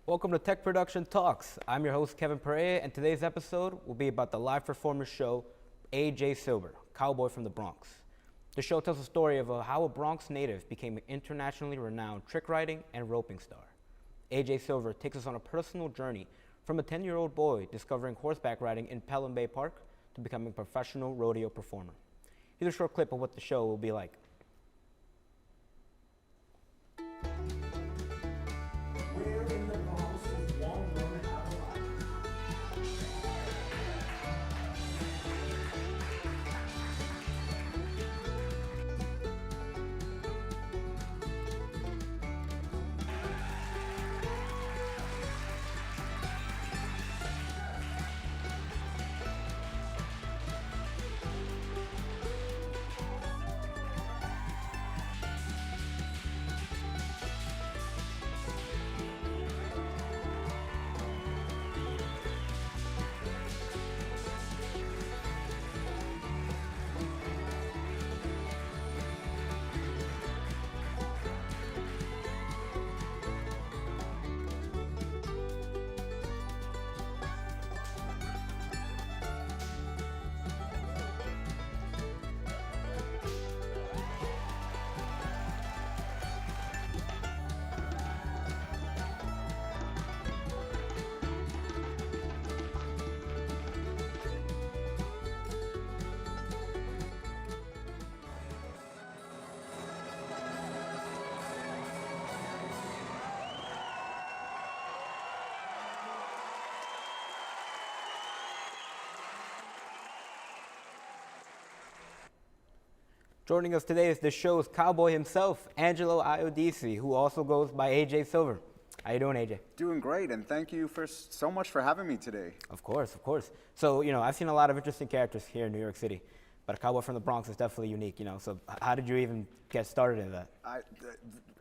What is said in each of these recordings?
Welcome to Tech Production Talks. I'm your host, Kevin Perea, and today's episode will be about the live performance show, A.J. Silver, Cowboy from the Bronx. The show tells the story of how a Bronx native became an internationally renowned trick riding and roping star. A.J. Silver takes us on a personal journey from a 10-year-old boy discovering horseback riding in Pelham Bay Park to becoming a professional rodeo performer. Here's a short clip of what the show will be like. Joining us today is the show's cowboy himself, Angelo Iodice, who also goes by A.J. Silver. How you doing, A.J.? Doing great, and thank you so much for having me today. Of course, of course. So, I've seen a lot of interesting characters here in New York City, but a cowboy from the Bronx is definitely unique, So how did you even get started in that?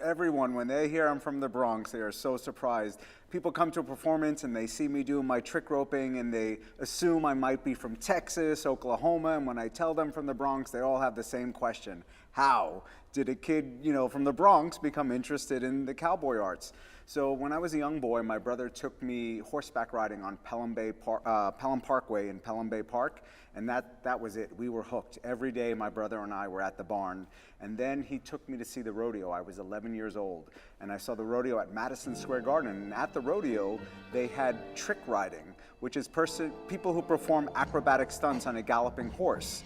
Everyone, when they hear I'm from the Bronx, they are so surprised. People come to a performance and they see me doing my trick roping and they assume I might be from Texas, Oklahoma, and when I tell them from the Bronx, they all have the same question. How did a kid, from the Bronx become interested in the cowboy arts? So when I was a young boy, my brother took me horseback riding on Pelham Parkway in Pelham Bay Park, and that was it. We were hooked. Every day my brother and I were at the barn, and then he took me to see the rodeo. I was 11 years old, and I saw the rodeo at Madison Square Garden, and at the rodeo they had trick riding, which is people who perform acrobatic stunts on a galloping horse.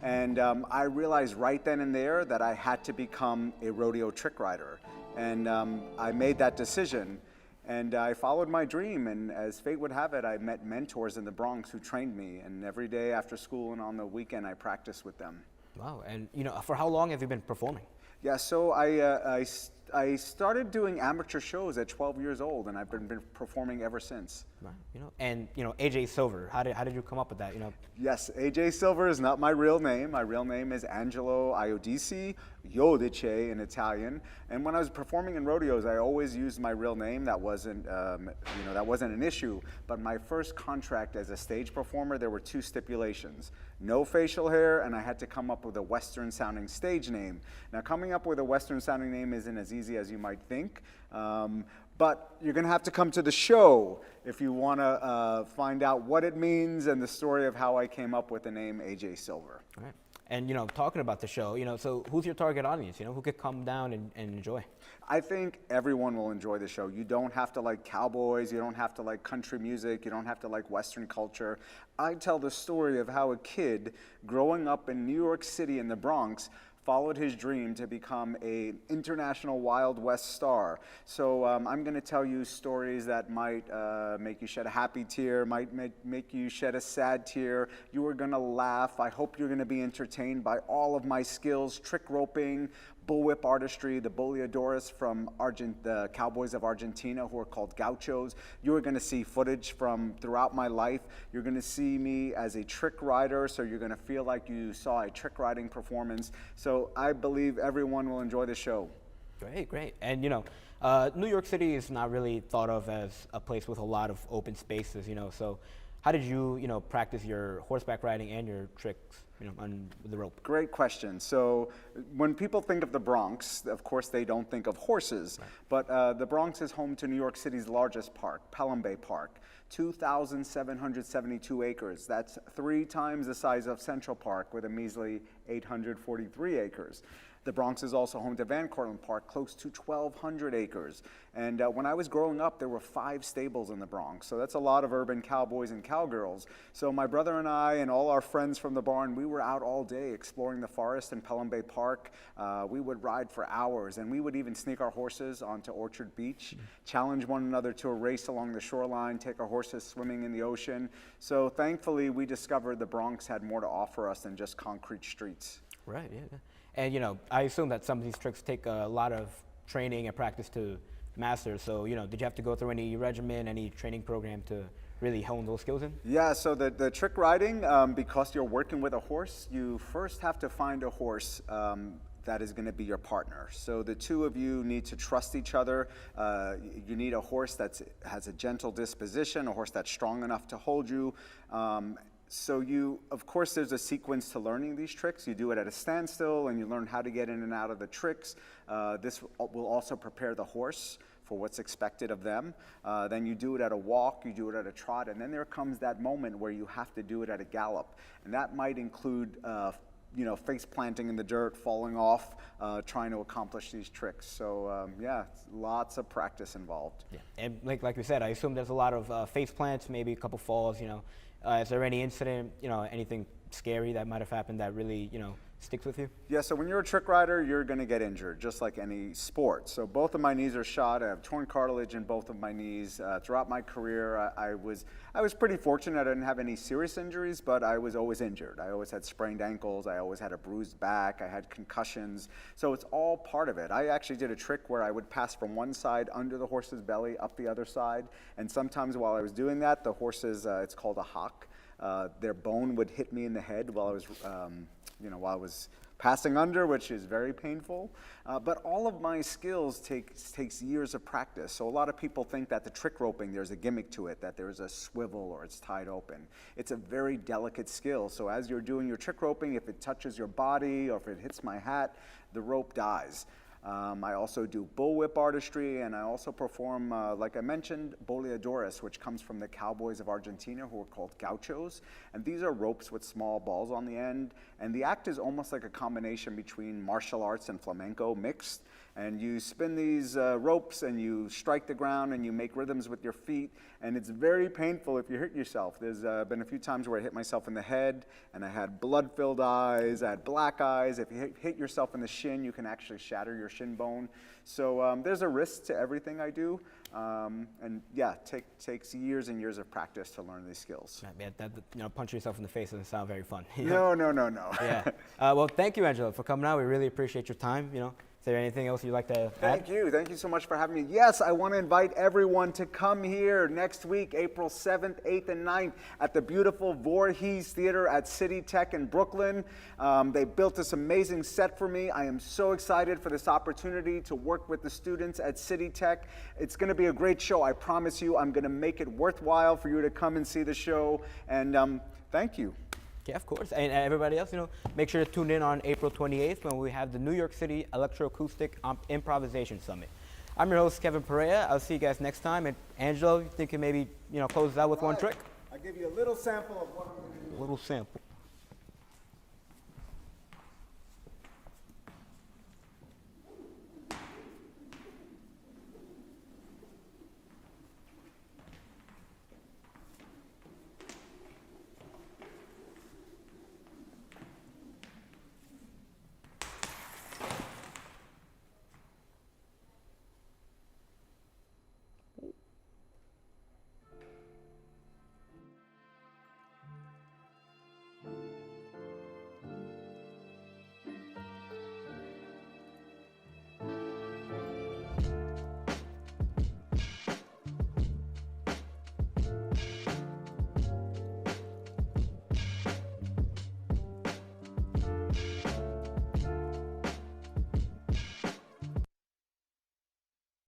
And I realized right then and there that I had to become a rodeo trick rider. And I made that decision, and I followed my dream, and as fate would have it, I met mentors in the Bronx who trained me, and every day after school and on the weekend, I practiced with them. Wow, and for how long have you been performing? Yeah, so I started doing amateur shows at 12 years old, and I've been performing ever since. Right, and A.J. Silver, how did you come up with that? Yes, A.J. Silver is not my real name. My real name is Angelo Iodice, Iodice in Italian. And when I was performing in rodeos, I always used my real name. That wasn't an issue. But my first contract as a stage performer, there were two stipulations: no facial hair, and I had to come up with a Western-sounding stage name. Now, coming up with a Western-sounding name isn't as easy as you might think. But you're going to have to come to the show if you want to find out what it means and the story of how I came up with the name A.J. Silver. All right. And, talking about the show, so who's your target audience? Who could come down and enjoy? I think everyone will enjoy the show. You don't have to like cowboys. You don't have to like country music. You don't have to like Western culture. I tell the story of how a kid growing up in New York City in the Bronx followed his dream to become an international Wild West star. So I'm going to tell you stories that might make you shed a happy tear, might make you shed a sad tear. You are going to laugh. I hope you're going to be entertained by all of my skills: trick roping, bullwhip artistry, the boleadores from the Cowboys of Argentina, who are called gauchos. You are going to see footage from throughout my life. You're going to see me as a trick rider, so you're going to feel like you saw a trick riding performance. So I believe everyone will enjoy the show. Great, great. And New York City is not really thought of as a place with a lot of open spaces, so how did you, practice your horseback riding and your tricks? on the rope? Great question. So when people think of the Bronx, of course they don't think of horses, but the Bronx is home to New York City's largest park, Pelham Bay Park, 2,772 acres. That's 3 times the size of Central Park with a measly 843 acres. The Bronx is also home to Van Cortlandt Park, close to 1,200 acres. And when I was growing up, there were 5 stables in the Bronx. So that's a lot of urban cowboys and cowgirls. So my brother and I and all our friends from the barn, we were out all day exploring the forest in Pelham Bay Park. We would ride for hours, and we would even sneak our horses onto Orchard Beach, challenge one another to a race along the shoreline, take our horses swimming in the ocean. So thankfully, we discovered the Bronx had more to offer us than just concrete streets. Right, yeah. And, I assume that some of these tricks take a lot of training and practice to master. So, did you have to go through any regimen, any training program to really hone those skills in? Yeah, so the trick riding, because you're working with a horse, you first have to find a horse that is going to be your partner. So the two of you need to trust each other. You need a horse that has a gentle disposition, a horse that's strong enough to hold you. So of course, there's a sequence to learning these tricks. You do it at a standstill, and you learn how to get in and out of the tricks. This will also prepare the horse for what's expected of them. Then you do it at a walk, you do it at a trot, and then there comes that moment where you have to do it at a gallop. And that might include face planting in the dirt, falling off, trying to accomplish these tricks. So yeah, lots of practice involved. Yeah, and like we said, I assume there's a lot of face plants, maybe a couple falls. Is there any incident, anything scary that might have happened that really, sticks with you? Yeah, so when you're a trick rider, you're going to get injured, just like any sport. So both of my knees are shot. I have torn cartilage in both of my knees. Throughout my career, I was pretty fortunate. I didn't have any serious injuries, but I was always injured. I always had sprained ankles. I always had a bruised back. I had concussions. So it's all part of it. I actually did a trick where I would pass from one side under the horse's belly up the other side. And sometimes while I was doing that, the horses, it's called a hock, their bone would hit me in the head while I was while I was passing under, which is very painful. But all of my skills takes years of practice. So a lot of people think that the trick roping, there's a gimmick to it, that there's a swivel or it's tied open. It's a very delicate skill. So as you're doing your trick roping, if it touches your body or if it hits my hat, the rope dies. I also do bullwhip artistry, and I also perform, like I mentioned, boleadores, which comes from the cowboys of Argentina, who are called gauchos. And these are ropes with small balls on the end. And the act is almost like a combination between martial arts and flamenco mixed. And you spin these ropes, and you strike the ground, and you make rhythms with your feet. And it's very painful if you hurt yourself. There's been a few times where I hit myself in the head, and I had blood-filled eyes, I had black eyes. If you hit yourself in the shin, you can actually shatter your shin bone. So there's a risk to everything I do. And yeah, takes years and years of practice to learn these skills. Yeah, punching yourself in the face doesn't sound very fun. No. Yeah. Well, thank you, Angelo, for coming out. We really appreciate your time. Is there anything else you'd like to add? Thank you so much for having me. Yes, I want to invite everyone to come here next week, April 7th, 8th, and 9th at the beautiful Voorhees Theater at City Tech in Brooklyn. They built this amazing set for me. I am so excited for this opportunity to work with the students at City Tech. It's going to be a great show. I promise you, I'm going to make it worthwhile for you to come and see the show. And thank you. Yeah, of course. And everybody else, make sure to tune in on April 28th when we have the New York City Electroacoustic Improvisation Summit. I'm your host, Kevin Perea. I'll see you guys next time. And Angelo, you think you maybe, close it out with one trick? I'll give you a little sample of what I'm going to do. A little sample.